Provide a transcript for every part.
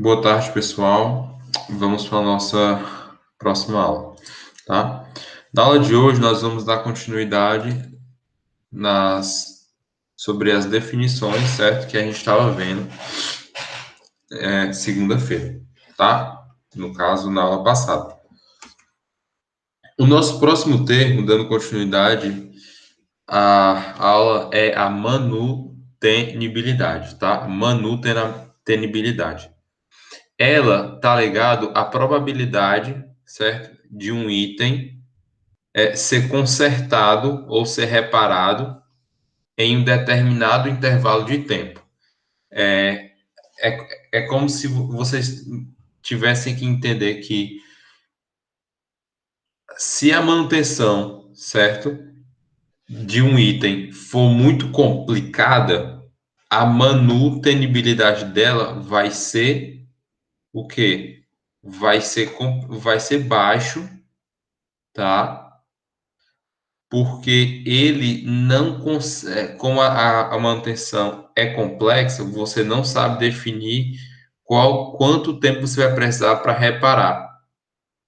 Boa tarde, pessoal. Vamos para a nossa próxima aula, tá? Na aula de hoje, nós vamos dar continuidade sobre as definições, certo? Que a gente estava vendo segunda-feira, tá? No caso, na aula passada. O nosso próximo termo, dando continuidade, a aula é a manutenibilidade, tá? Manutenibilidade. Ela está ligado à probabilidade, certo, de um item ser consertado ou ser reparado em um determinado intervalo de tempo. É como se vocês tivessem que entender que se a manutenção, certo, de um item for muito complicada, a manutenibilidade dela vai ser o quê? Vai ser baixo, tá? Porque ele não consegue, como a manutenção é complexa, você não sabe definir quanto tempo você vai precisar para reparar,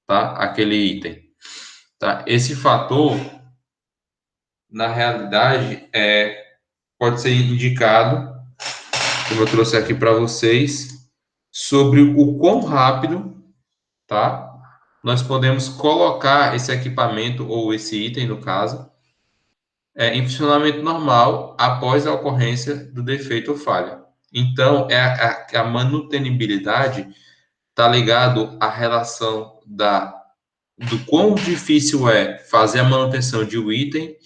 tá? Aquele item, tá? Esse fator, na realidade, pode ser indicado, como eu trouxe aqui para vocês, sobre o quão rápido, tá? Nós podemos colocar esse equipamento ou esse item, no caso, em funcionamento normal após a ocorrência do defeito ou falha. Então, a manutenibilidade está ligado à relação do quão difícil é fazer a manutenção de um item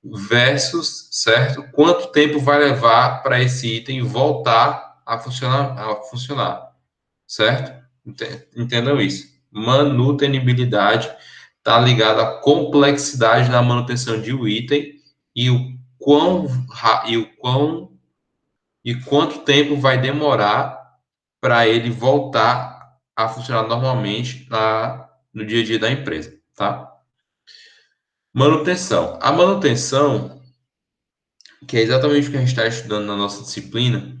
versus, certo? Quanto tempo vai levar para esse item voltar a funcionar, certo? Entendam isso. Manutenibilidade está ligado à complexidade na manutenção de um item e e quanto tempo vai demorar para ele voltar a funcionar normalmente no dia a dia da empresa, tá? Manutenção. A manutenção, que é exatamente o que a gente está estudando na nossa disciplina,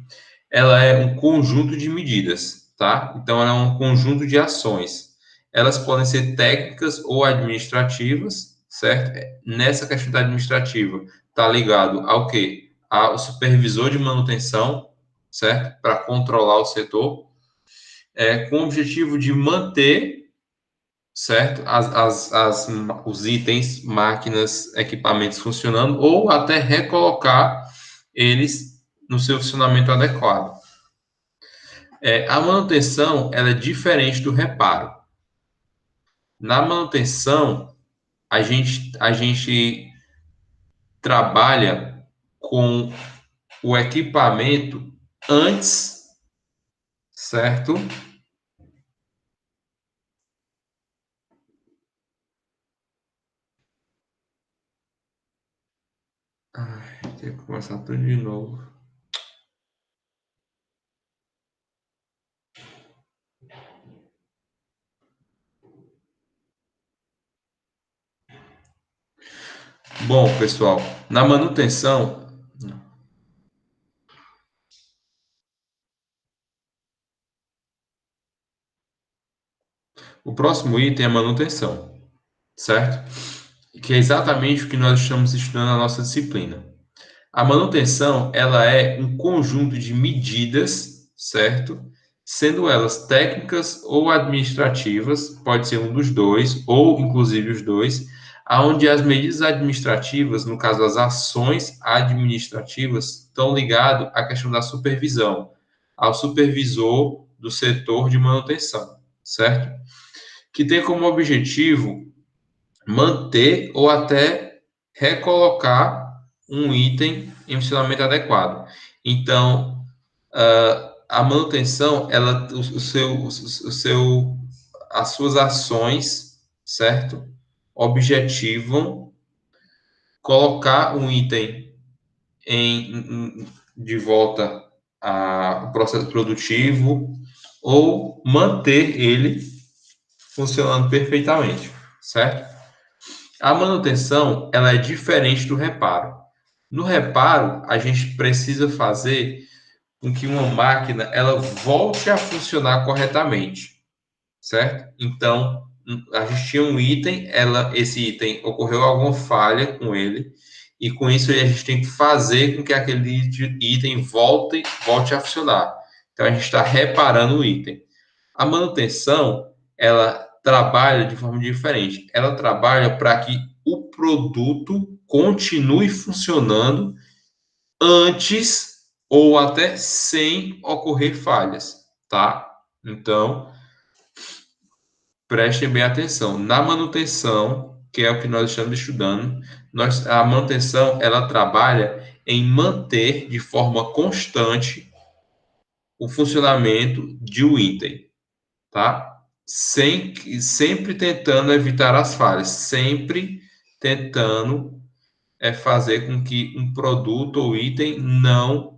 ela é um conjunto de medidas, tá? Então, ela é um conjunto de ações. Elas podem ser técnicas ou administrativas, certo? Nessa questão da administrativa, está ligado ao quê? Ao supervisor de manutenção, certo? Para controlar o setor, com o objetivo de manter, certo? Os itens, máquinas, equipamentos funcionando, ou até recolocar eles no seu funcionamento adequado. A manutenção ela é diferente do reparo. Na manutenção, a gente trabalha com o equipamento antes, certo? Ai, tem que começar tudo de novo. Bom, pessoal, na manutenção, o próximo item é manutenção, certo? Que é exatamente o que nós estamos estudando na nossa disciplina. A manutenção, ela é um conjunto de medidas, certo? Sendo elas técnicas ou administrativas, pode ser um dos dois, ou inclusive os dois, aonde as medidas administrativas, no caso as ações administrativas, estão ligadas à questão da supervisão, ao supervisor do setor de manutenção, certo? Que tem como objetivo manter ou até recolocar um item em funcionamento adequado. Então, a manutenção, as suas ações, certo? Objetivam colocar um item de volta ao processo produtivo ou manter ele funcionando perfeitamente, certo? A manutenção, ela é diferente do reparo. No reparo, a gente precisa fazer com que uma máquina ela volte a funcionar corretamente, certo? Então, a gente tinha um item, esse item ocorreu alguma falha com ele, e com isso a gente tem que fazer com que aquele item volte a funcionar. Então, a gente está reparando o item. A manutenção, ela trabalha de forma diferente. Ela trabalha para que o produto continue funcionando antes ou até sem ocorrer falhas, tá? Então, prestem bem atenção. Na manutenção, que é o que nós estamos estudando, a manutenção ela trabalha em manter de forma constante o funcionamento de um item, tá? Sempre tentando evitar as falhas, sempre tentando fazer com que um produto ou item não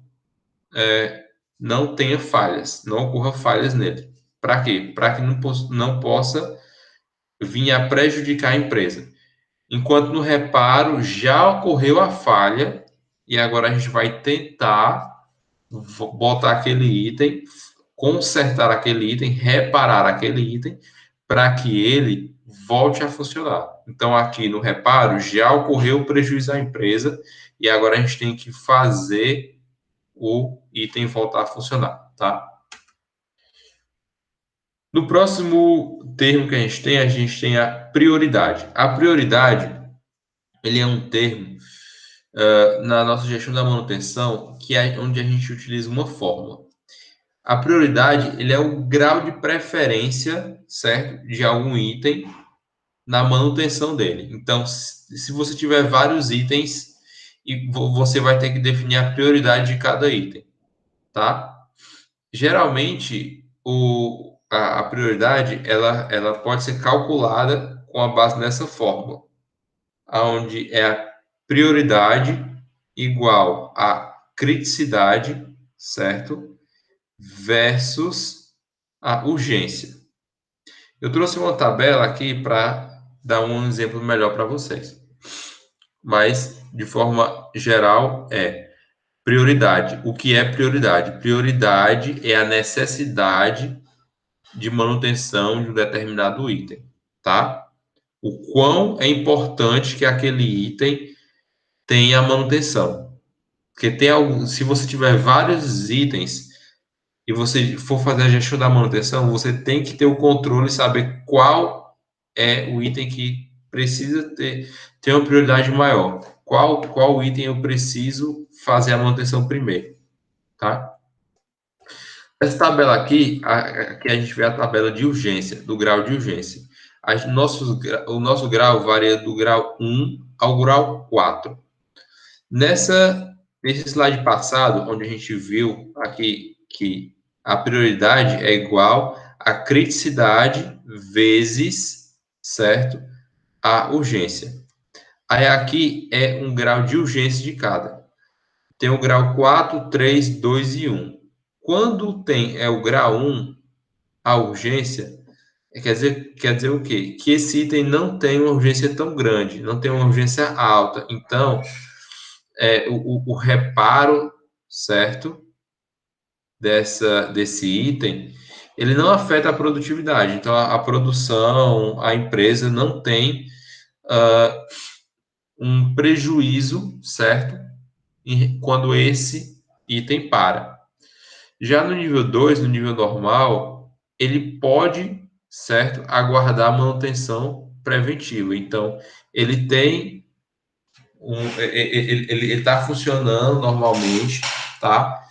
tenha falhas, não ocorra falhas nele. Para quê? Para que não possa vir a prejudicar a empresa. Enquanto no reparo já ocorreu a falha e agora a gente vai tentar botar aquele item, consertar aquele item, reparar aquele item para que ele volte a funcionar. Então, aqui no reparo já ocorreu o prejuízo à empresa e agora a gente tem que fazer o item voltar a funcionar, tá? No próximo termo que a gente tem a prioridade. A prioridade, ele é um termo na nossa gestão da manutenção que é onde a gente utiliza uma fórmula. A prioridade, ele é o grau de preferência, certo, de algum item na manutenção dele. Então, se você tiver vários itens, e você vai ter que definir a prioridade de cada item, tá? Geralmente, a prioridade ela pode ser calculada com a base nessa fórmula, onde é a prioridade igual a criticidade, certo? Versus a urgência. Eu trouxe uma tabela aqui para dar um exemplo melhor para vocês. Mas, de forma geral, é prioridade. O que é prioridade? Prioridade é a necessidade de manutenção de um determinado item, tá? O quão é importante que aquele item tenha manutenção. Porque se você tiver vários itens e você for fazer a gestão da manutenção, você tem que ter o controle e saber qual é o item que precisa ter uma prioridade maior. Qual item eu preciso fazer a manutenção primeiro, tá? Essa tabela aqui a gente vê a tabela de urgência, do grau de urgência. O nosso grau varia do grau 1 ao grau 4. Nesse slide passado, onde a gente viu aqui que a prioridade é igual a criticidade vezes, certo? A urgência. Aí aqui é um grau de urgência de cada. Tem o grau 4, 3, 2 e 1. Quando tem o grau 1, a urgência, quer dizer o quê? Que esse item não tem uma urgência tão grande, não tem uma urgência alta. Então, o reparo, certo, desse item, ele não afeta a produtividade. Então, a produção, a empresa não tem um prejuízo, certo, quando esse item para. Já no nível 2, no nível normal, ele pode, certo, aguardar a manutenção preventiva. Então, ele tem ele está funcionando normalmente, tá?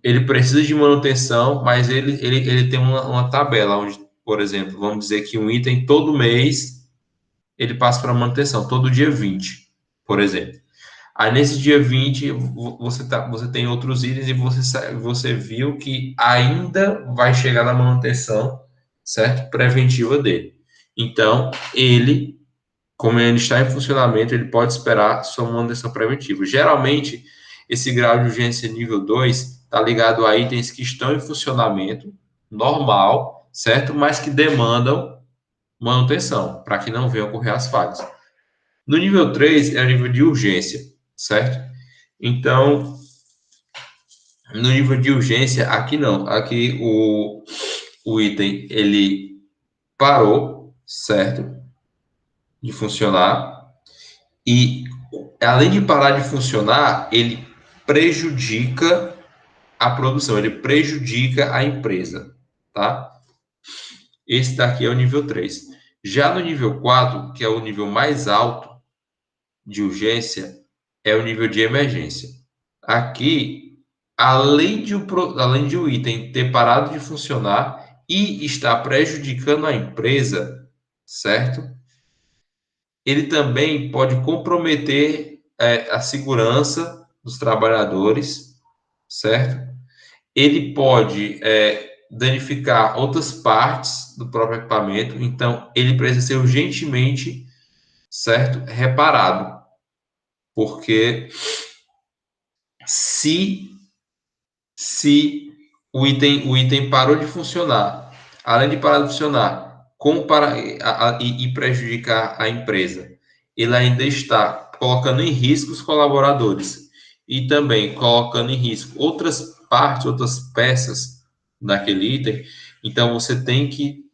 Ele precisa de manutenção, mas ele tem uma tabela onde, por exemplo, vamos dizer que um item todo mês ele passa para manutenção, todo dia 20, por exemplo. Aí nesse dia 20 você tem outros itens e você viu que ainda vai chegar na manutenção, certo? Preventiva dele. Então, como ele está em funcionamento, ele pode esperar sua manutenção preventiva. Geralmente, esse grau de urgência nível 2 está ligado a itens que estão em funcionamento normal, certo? Mas que demandam manutenção, para que não venham ocorrer as falhas. No nível 3 é o nível de urgência, certo? Então, No nível de urgência, aqui não. Aqui o item ele parou, certo? De funcionar. E além de parar de funcionar, ele prejudica a produção, ele prejudica a empresa, tá? Esse daqui é o nível 3. Já no nível 4, que é o nível mais alto de urgência, é o nível de emergência. Aqui, além de o item ter parado de funcionar e estar prejudicando a empresa, certo? Ele também pode comprometer a segurança dos trabalhadores, certo? Ele pode danificar outras partes do próprio equipamento, então ele precisa ser urgentemente, certo, reparado, porque se o item parou de funcionar, além de parar de funcionar, e prejudicar a empresa, ele ainda está colocando em risco os colaboradores e também colocando em risco outras partes, outras peças daquele item. Então você tem que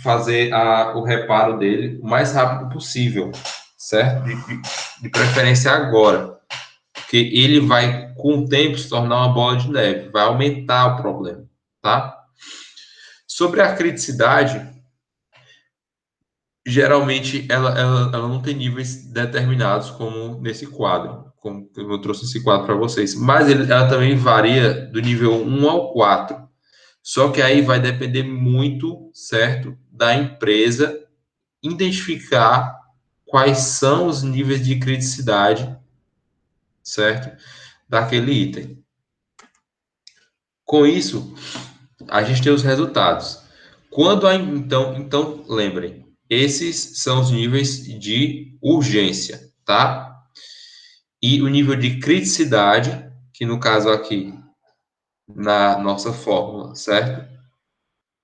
fazer o reparo dele o mais rápido possível, certo? De preferência agora, porque ele vai, com o tempo, se tornar uma bola de neve, vai aumentar o problema, tá? Sobre a criticidade, geralmente ela não tem níveis determinados como nesse quadro, como eu trouxe esse quadro para vocês, mas ela também varia do nível 1 ao 4. Só que aí vai depender muito, certo, da empresa identificar quais são os níveis de criticidade, certo, daquele item. Com isso, a gente tem os resultados. Então lembrem, esses são os níveis de urgência, tá? E o nível de criticidade, que no caso aqui, na nossa fórmula, certo?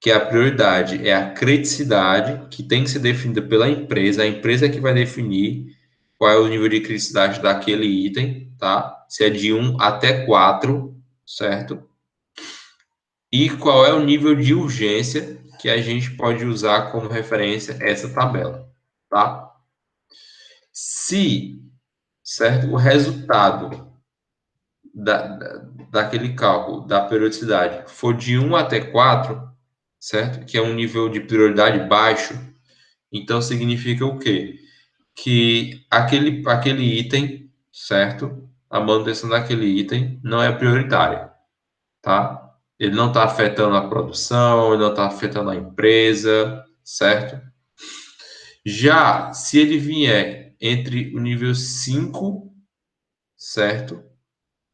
Que a prioridade é a criticidade, que tem que ser definida pela empresa, a empresa é que vai definir qual é o nível de criticidade daquele item, tá? Se é de 1 até 4, certo? E qual é o nível de urgência que a gente pode usar como referência essa tabela, tá? Se, certo, o resultado daquele cálculo da periodicidade for de 1 até 4, certo? Que é um nível de prioridade baixo, então significa o quê? Que aquele item, certo? A manutenção daquele item não é prioritária, tá? Ele não está afetando a produção, ele não está afetando a empresa, certo? Já se ele vier entre o nível 5, certo?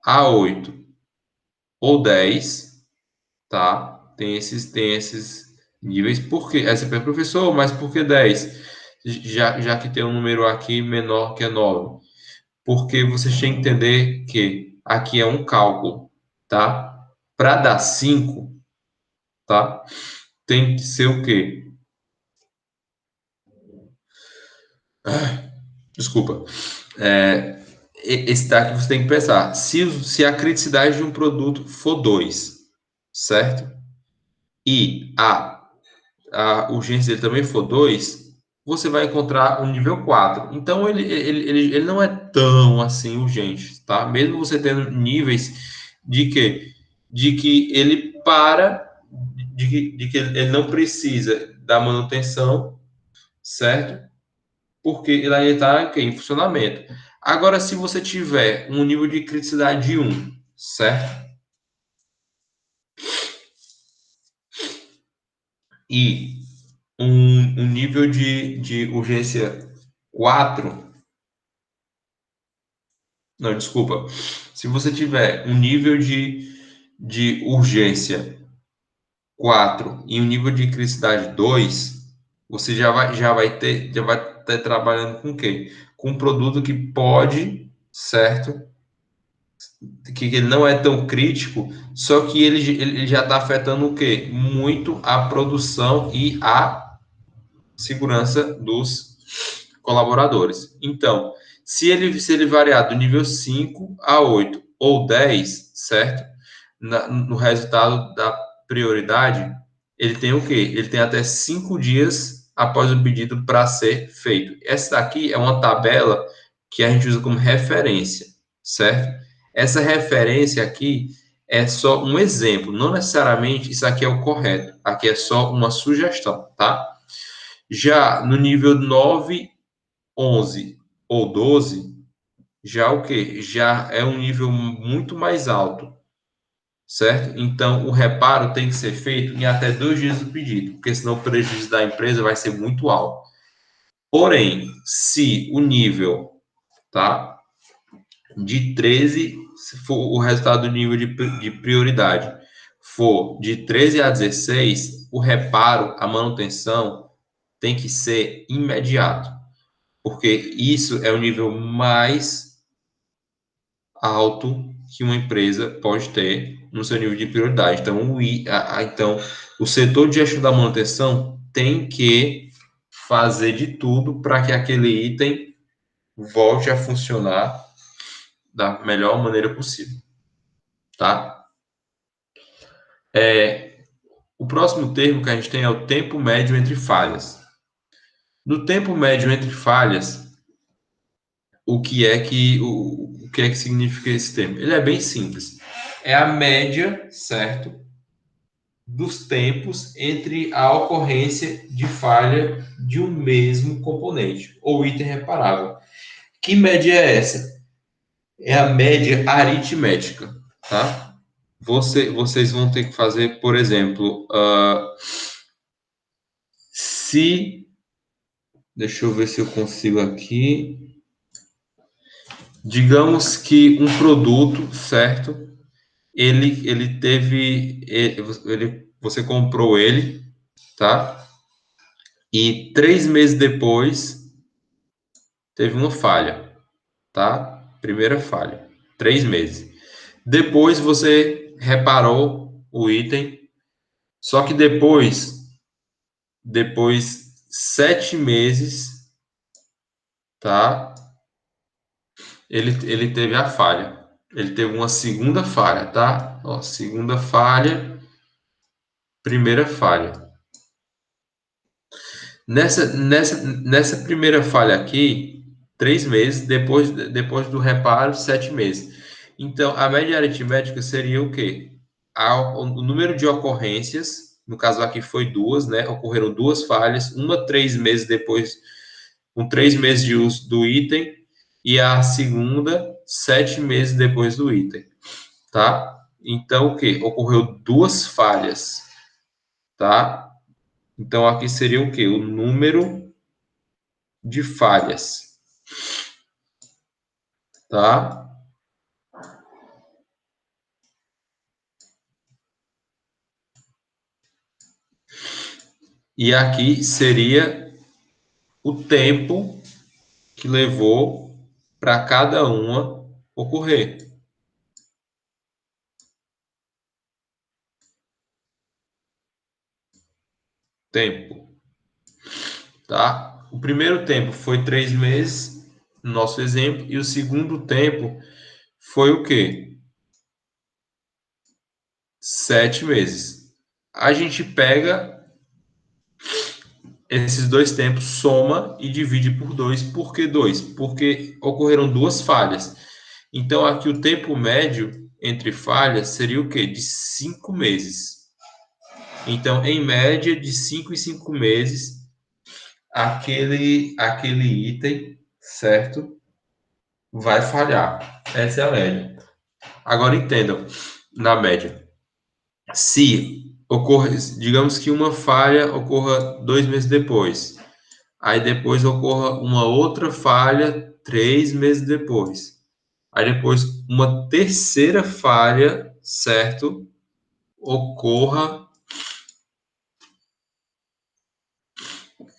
A 8 ou 10, tá? Tem esses níveis. Por quê? Aí você pergunta, professor, mas por que 10? Já que tem um número aqui menor que é 9. Porque você tem que entender que aqui é um cálculo, tá? Para dar 5, tá? Tem que ser o quê? Desculpa. É, esse daqui você tem que pensar. Se a criticidade de um produto for 2, certo? E a urgência dele também for 2, você vai encontrar um nível 4. Então, ele não é tão assim urgente, tá? Mesmo você tendo níveis de que, de que ele para, de que ele não precisa da manutenção, certo? Porque ele ainda está em funcionamento. Agora, se você tiver um nível de criticidade de 1, certo? E um nível de urgência 4, não, desculpa. Se você tiver um nível de urgência 4 e um nível de criticidade 2, você já vai ter trabalhando com o quê? Com um produto que pode, certo? Que ele não é tão crítico, só que ele já está afetando o quê? Muito a produção e a segurança dos colaboradores. Então, se ele variar do nível 5 a 8 ou 10, certo? No resultado da prioridade, ele tem o quê? Ele tem até 5 dias após o pedido para ser feito. Essa daqui é uma tabela que a gente usa como referência, certo? Essa referência aqui é só um exemplo, não necessariamente isso aqui é o correto, aqui é só uma sugestão, tá? Já no nível 9, 11 ou 12, já o quê? Já é um nível muito mais alto, certo? Então, o reparo tem que ser feito em até 2 dias do pedido, porque senão o prejuízo da empresa vai ser muito alto. Porém, se o nível, tá, de 13, se for o resultado do nível de prioridade for de 13 a 16, o reparo, a manutenção tem que ser imediato, porque isso é o nível mais alto que uma empresa pode ter no seu nível de prioridade. Então, o setor de gestão da manutenção tem que fazer de tudo para que aquele item volte a funcionar da melhor maneira possível, tá? O próximo termo que a gente tem é o tempo médio entre falhas. No tempo médio entre falhas, o que é que significa esse termo? Ele é bem simples. É a média, certo, dos tempos entre a ocorrência de falha de um mesmo componente ou item reparável. Que média é essa? É a média aritmética, tá? Vocês vão ter que fazer, por exemplo, se. Deixa eu ver se eu consigo aqui. Digamos que um produto, certo? Ele teve. Você comprou ele, tá? E 3 meses depois teve uma falha, tá? Primeira falha, 3 meses. Depois você reparou o item, só que depois 7 meses, tá? Ele teve a falha. Ele teve uma segunda falha, tá? Ó, segunda falha, primeira falha. Nessa primeira falha aqui, 3 meses, depois do reparo, 7 meses. Então, a média aritmética seria o quê? O número de ocorrências, no caso aqui foi duas, né? Ocorreram duas falhas, uma 3 meses depois, com 3 meses de uso do item, e a segunda, 7 meses depois do item, tá? Então, o quê? Ocorreu duas falhas, tá? Então, aqui seria o quê? O número de falhas, tá? E aqui seria o tempo que levou para cada uma ocorrer. Tempo, tá? O primeiro tempo foi 3 meses, no nosso exemplo, e o segundo tempo foi o quê? 7 meses. A gente pega esses dois tempos, soma e divide por dois. Por que dois? Porque ocorreram duas falhas. Então, aqui o tempo médio entre falhas seria o quê? De 5 meses. Então, em média, de 5 em 5 meses, aquele item, certo? Vai falhar. Essa é a média. Agora entendam, na média, se ocorre, digamos que uma falha ocorra 2 meses depois, aí depois ocorra uma outra falha 3 meses depois, aí depois uma terceira falha, certo? Ocorra,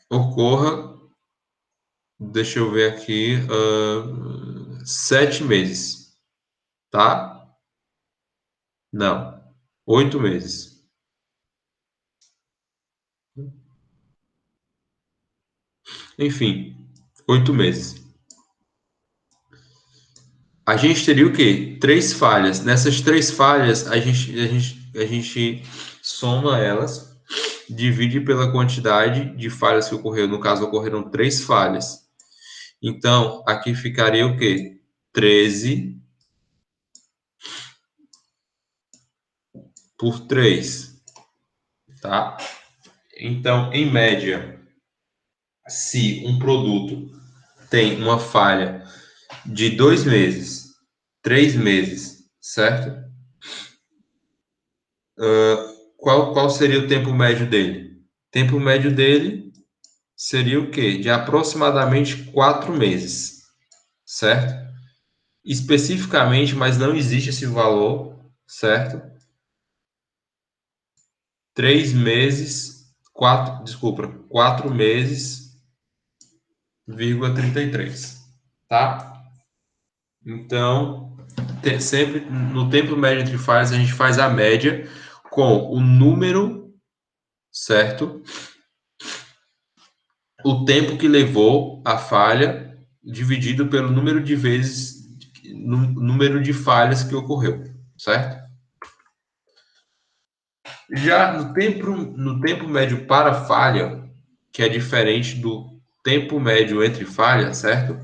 ocorra, deixa eu ver aqui, 7 meses, tá? Não, 8 meses. Enfim, 8 meses. A gente teria o quê? Três falhas. Nessas três falhas, a gente soma elas, divide pela quantidade de falhas que ocorreu. No caso, ocorreram três falhas. Então, aqui ficaria o quê? 13 por 3, tá? Então, em média, se um produto tem uma falha de 2 meses, 3 meses, certo? Qual seria o tempo médio dele? O tempo médio dele seria o quê? De aproximadamente 4 meses, certo? Especificamente, mas não existe esse valor, certo? 3 meses, 4 meses, vírgula 33, tá? Então, sempre no tempo médio entre falhas, a gente faz a média com o número, certo? O tempo que levou a falha dividido pelo número de vezes, número de falhas que ocorreu, certo? Já no tempo médio para falha, que é diferente do tempo médio entre falhas, certo?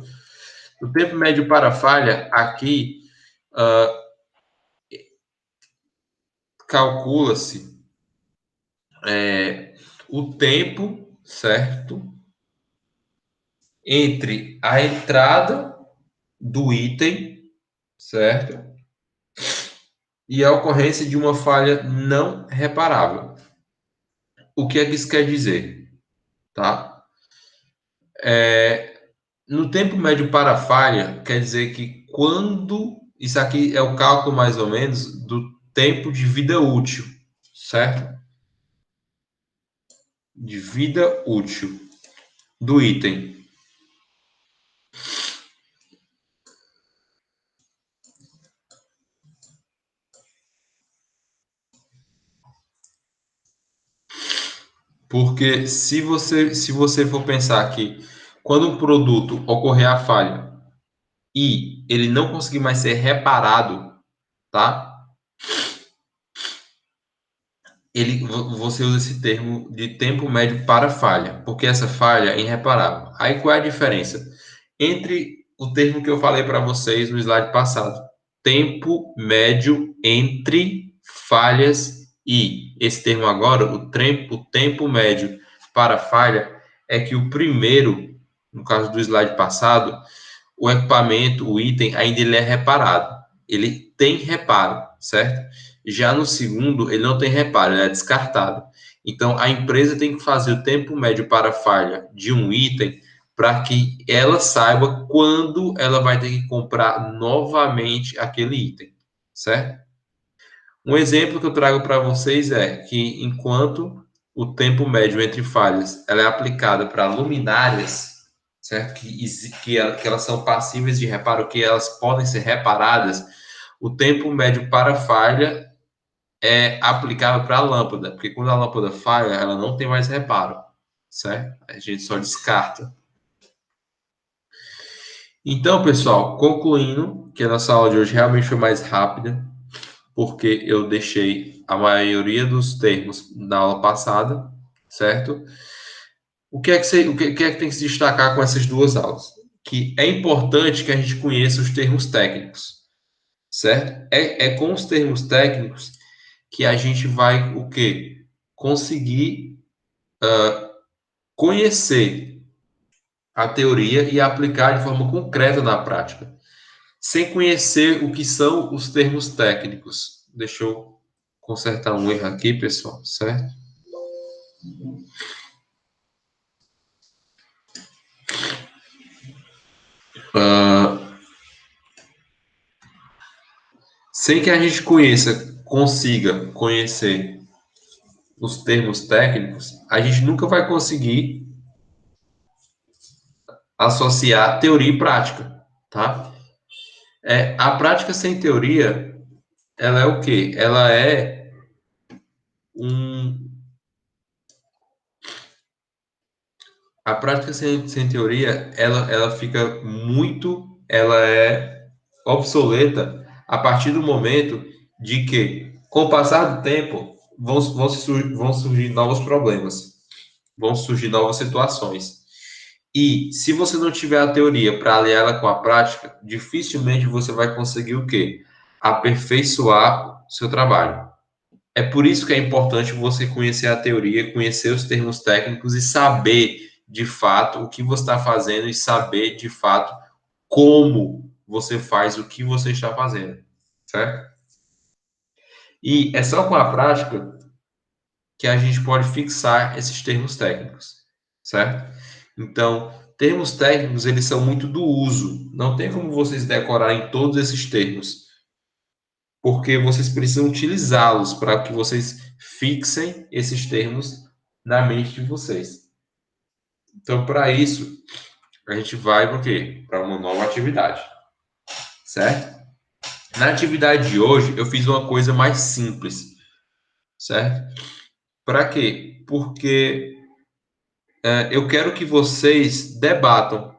No tempo médio para falha, aqui calcula-se o tempo, certo? Entre a entrada do item, certo? E a ocorrência de uma falha não reparável. O que é que isso quer dizer? Tá? No tempo médio para falha, quer dizer que quando. Isso aqui é o cálculo mais ou menos do tempo de vida útil, certo? De vida útil do item. Porque se você for pensar que quando um produto ocorrer a falha e ele não conseguir mais ser reparado, tá? Você usa esse termo de tempo médio para falha, porque essa falha é irreparável. Aí qual é a diferença entre o termo que eu falei para vocês no slide passado? Tempo médio entre falhas e esse termo agora, o tempo médio para falha, é que o primeiro, no caso do slide passado, o equipamento, o item, ainda ele é reparado. Ele tem reparo, certo? Já no segundo, ele não tem reparo, ele é descartado. Então, a empresa tem que fazer o tempo médio para falha de um item para que ela saiba quando ela vai ter que comprar novamente aquele item, certo? Um exemplo que eu trago para vocês é que enquanto o tempo médio entre falhas ela é aplicada para luminárias, certo? Que elas são passíveis de reparo, que elas podem ser reparadas, o tempo médio para falha é aplicável para a lâmpada, porque quando a lâmpada falha, ela não tem mais reparo, certo? A gente só descarta. Então, pessoal, concluindo que a nossa aula de hoje realmente foi mais rápida, porque eu deixei a maioria dos termos na aula passada, certo? O que é que tem que se destacar com essas duas aulas? Que é importante que a gente conheça os termos técnicos, certo? É com os termos técnicos que a gente vai o quê? Conseguir conhecer a teoria e aplicar de forma concreta na prática, sem conhecer o que são os termos técnicos. Deixa eu consertar um erro aqui, pessoal, certo? Sem que a gente consiga conhecer os termos técnicos, a gente nunca vai conseguir associar teoria e prática, tá? A prática sem teoria, ela é o quê? Ela é um... A prática sem teoria, ela fica muito... Ela é... obsoleta a partir do momento de que, com o passar do tempo, vão surgir novos problemas, vão surgir novas situações. E se você não tiver a teoria para aliá-la com a prática, dificilmente você vai conseguir o quê? Aperfeiçoar o seu trabalho. É por isso que é importante você conhecer a teoria, conhecer os termos técnicos e saber de fato o que você está fazendo e saber de fato como você faz o que você está fazendo, certo? E é só com a prática que a gente pode fixar esses termos técnicos, certo? Então, termos técnicos, eles são muito do uso. Não tem como vocês decorarem todos esses termos, porque vocês precisam utilizá-los para que vocês fixem esses termos na mente de vocês. Então, para isso, a gente vai para o quê? Para uma nova atividade, certo? Na atividade de hoje, eu fiz uma coisa mais simples, certo? Para quê? Porque eu quero que vocês debatam,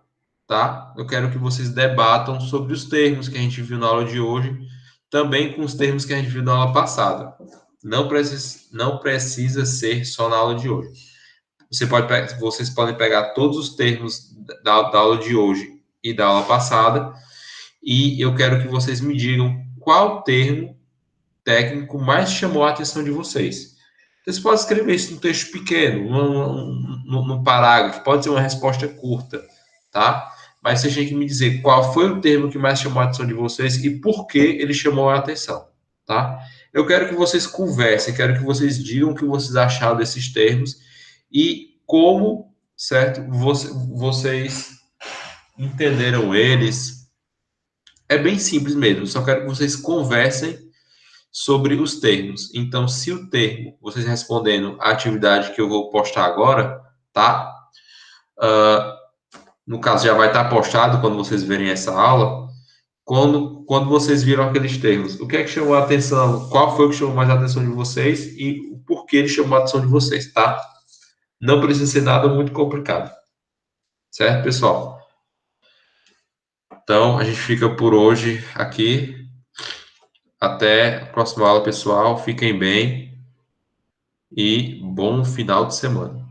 tá? Eu quero que vocês debatam sobre os termos que a gente viu na aula de hoje, também com os termos que a gente viu na aula passada. Não precisa ser só na aula de hoje. Vocês podem pegar todos os termos da aula de hoje e da aula passada, e eu quero que vocês me digam qual termo técnico mais chamou a atenção de vocês. Vocês podem escrever isso num texto pequeno, num parágrafo, pode ser uma resposta curta, tá? Mas vocês têm que me dizer qual foi o termo que mais chamou a atenção de vocês e por que ele chamou a atenção, tá? Eu quero que vocês conversem, quero que vocês digam o que vocês acharam desses termos e como, certo, vocês entenderam eles. É bem simples mesmo, só quero que vocês conversem sobre os termos. Então, se o termo, vocês respondendo a atividade que eu vou postar agora, tá? No caso, já vai estar postado quando vocês verem essa aula. Quando vocês viram aqueles termos, o que é que chamou a atenção? Qual foi o que chamou mais a atenção de vocês e o porquê ele chamou a atenção de vocês, tá? Não precisa ser nada muito complicado, certo, pessoal? Então, a gente fica por hoje aqui. Até a próxima aula, pessoal. Fiquem bem e bom final de semana.